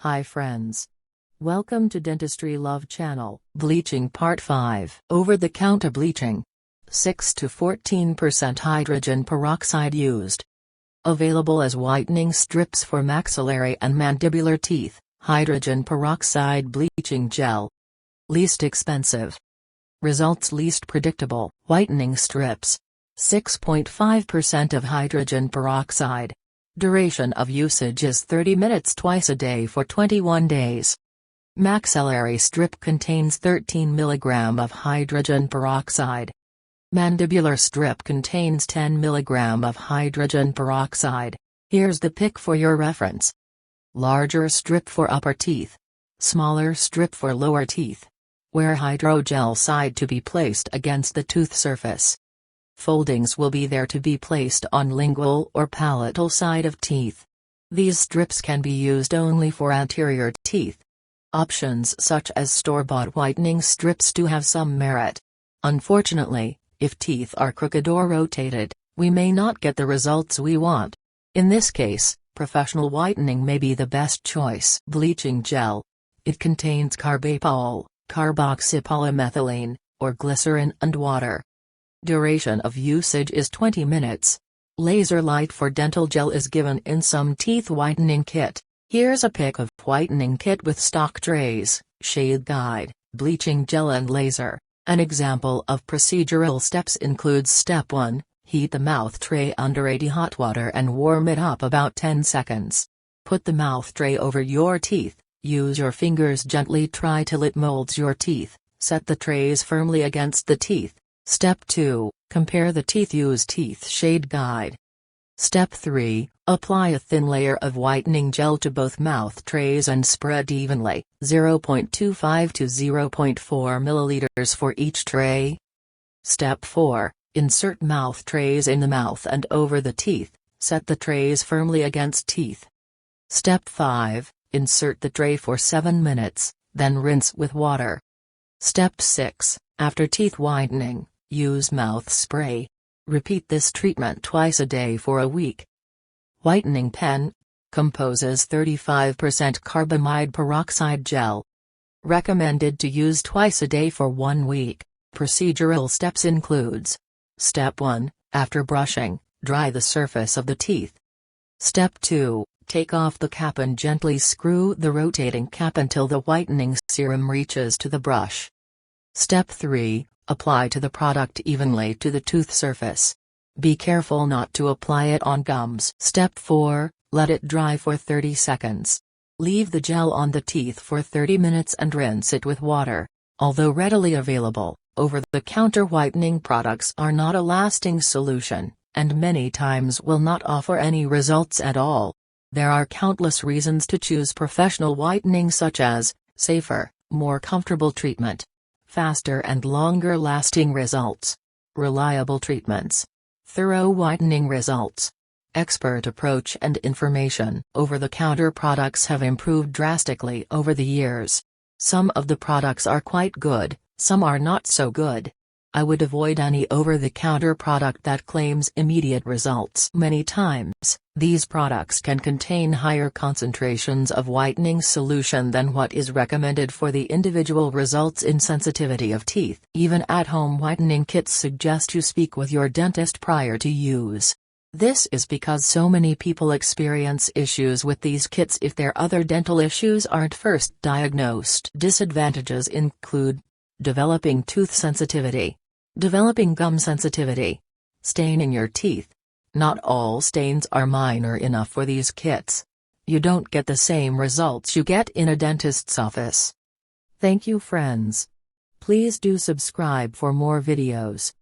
Hi friends. Welcome to Dentistry Love Channel. Bleaching Part 5. Over-the-counter bleaching. 6 to 14% hydrogen peroxide used. Available as whitening strips for maxillary and mandibular teeth. Hydrogen peroxide bleaching gel. Least expensive. Results least predictable. Whitening strips. 6.5% of hydrogen peroxide. Duration of usage is 30 minutes twice a day for 21 days. Maxillary strip contains 13 mg of hydrogen peroxide. Mandibular strip contains 10 mg of hydrogen peroxide. Here's the pick for your reference. Larger strip for upper teeth. Smaller strip for lower teeth. Where hydrogel side to be placed against the tooth surface. Foldings will be there to be placed on lingual or palatal side of teeth. These strips can be used only for anterior teeth. Options such as store-bought whitening strips do have some merit. Unfortunately, if teeth are crooked or rotated, we may not get the results we want. In this case, professional whitening may be the best choice. Bleaching gel. It contains carbapol, carboxypolymethylene, or glycerin and water. Duration of usage is 20 minutes. Laser light for dental gel is given in some teeth whitening kit. Here's a pic of whitening kit with stock trays, shade guide, bleaching gel and laser. An example of procedural steps includes Step 1, heat the mouth tray under 80 hot water and warm it up about 10 seconds. Put the mouth tray over your teeth, use your fingers gently try till it molds your teeth, set the trays firmly against the teeth. Step 2, compare the teeth. Use teeth shade guide. Step 3, apply a thin layer of whitening gel to both mouth trays and spread evenly, 0.25 to 0.4 milliliters for each tray. Step 4, insert mouth trays in the mouth and over the teeth, set the trays firmly against teeth. Step 5, insert the tray for 7 minutes, then rinse with water. Step 6, after teeth whitening, use mouth spray. Repeat this treatment twice a day for a week. Whitening pen. Composes 35% carbamide peroxide gel. Recommended to use twice a day for 1 week. Procedural steps includes: Step 1, after brushing, dry the surface of the teeth. Step 2, take off the cap and gently screw the rotating cap until the whitening serum reaches to the brush. Step 3, apply to the product evenly to the tooth surface. Be careful not to apply it on gums. Step 4, let it dry for 30 seconds. Leave the gel on the teeth for 30 minutes and rinse it with water. Although readily available, over-the-counter whitening products are not a lasting solution, and many times will not offer any results at all. There are countless reasons to choose professional whitening, such as safer, more comfortable treatment, faster and longer-lasting results, reliable treatments, thorough whitening results, expert approach and information. Over-the-counter products have improved drastically over the years. Some of the products are quite good, some are not so good. I would avoid any over-the-counter product that claims immediate results. Many times, these products can contain higher concentrations of whitening solution than what is recommended for the individual results in sensitivity of teeth. Even at-home whitening kits suggest you speak with your dentist prior to use. This is because so many people experience issues with these kits if their other dental issues aren't first diagnosed. Disadvantages include developing tooth sensitivity, developing gum sensitivity, staining your teeth. Not all stains are minor enough for these kits. You don't get the same results you get in a dentist's office. Thank you friends. Please do subscribe for more videos.